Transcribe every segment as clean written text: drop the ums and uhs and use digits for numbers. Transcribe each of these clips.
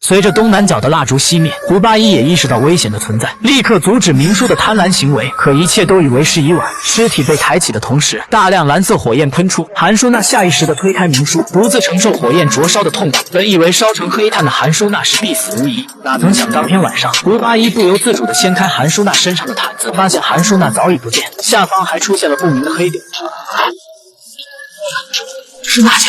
随着东南角的蜡烛熄灭，胡八一也意识到危险的存在，立刻阻止明叔的贪婪行为。可一切都以为时已晚，尸体被抬起的同时，大量蓝色火焰喷出。韩舒娜下意识地推开明叔，独自承受火焰灼烧的痛苦。本以为烧成黑炭的韩舒娜是必死无疑，哪曾想当天晚上，胡八一不由自主地掀开韩舒娜身上的毯子，发现韩舒娜早已不见，下方还出现了不明的黑点。是娜姐。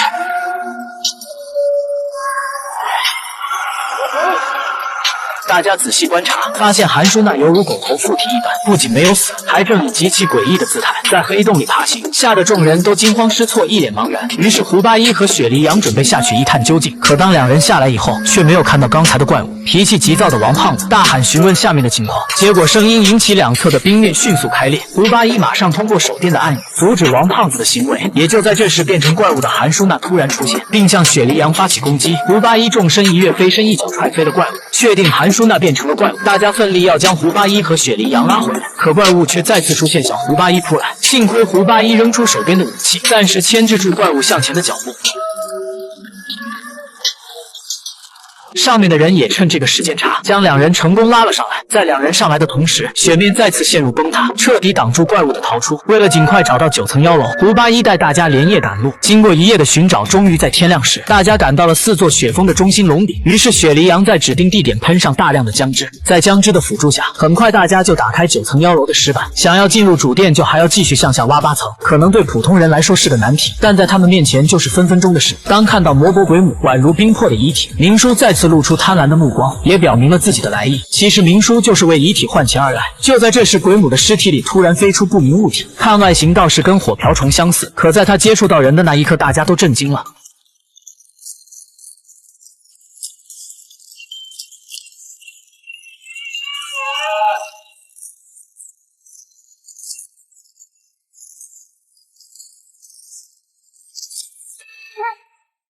大家仔细观察，发现韩舒娜犹如狗头附体一般，不仅没有死，还正以极其诡异的姿态在黑洞里爬行，吓得众人都惊慌失措，一脸茫然。于是胡八一和雪梨羊准备下去一探究竟，可当两人下来以后，却没有看到刚才的怪物。脾气急躁的王胖子大喊询问下面的情况，结果声音引起两侧的冰面迅速开裂。胡八一马上通过手电的暗影阻止王胖子的行为。也就在这时，变成怪物的韩舒娜突然出现，并向雪梨羊发起攻击。胡八一纵身一跃，飞身一脚踹飞了怪物，确定韩舒娜变成了怪物。大家奋力要将胡八一和雪梨羊拉回来，可怪物却再次出现，向胡八一扑来。幸亏胡八一扔出手边的武器，暂时牵制住怪物向前的脚步。上面的人也趁这个时间差，将两人成功拉了上来。在两人上来的同时，雪面再次陷入崩塌，彻底挡住怪物的逃出。为了尽快找到9层妖楼，胡八一带大家连夜赶路。经过一夜的寻找，终于在天亮时，大家赶到了4座雪峰的中心龙顶。于是雪梨羊在指定地点喷上大量的姜汁，在姜汁的辅助下，很快大家就打开9层妖楼的石板。想要进入主殿，就还要继续向下挖8层，可能对普通人来说是个难题，但在他们面前就是分分钟的事。当看到魔国鬼母宛如冰魄的遗体，明叔再次露出贪婪的目光，也表明了自己的来意。其实明叔就是为遗体换钱而来。就在这时，鬼母的尸体里突然飞出不明物体，看外形倒是跟火瓢虫相似，可在它接触到人的那一刻，大家都震惊了。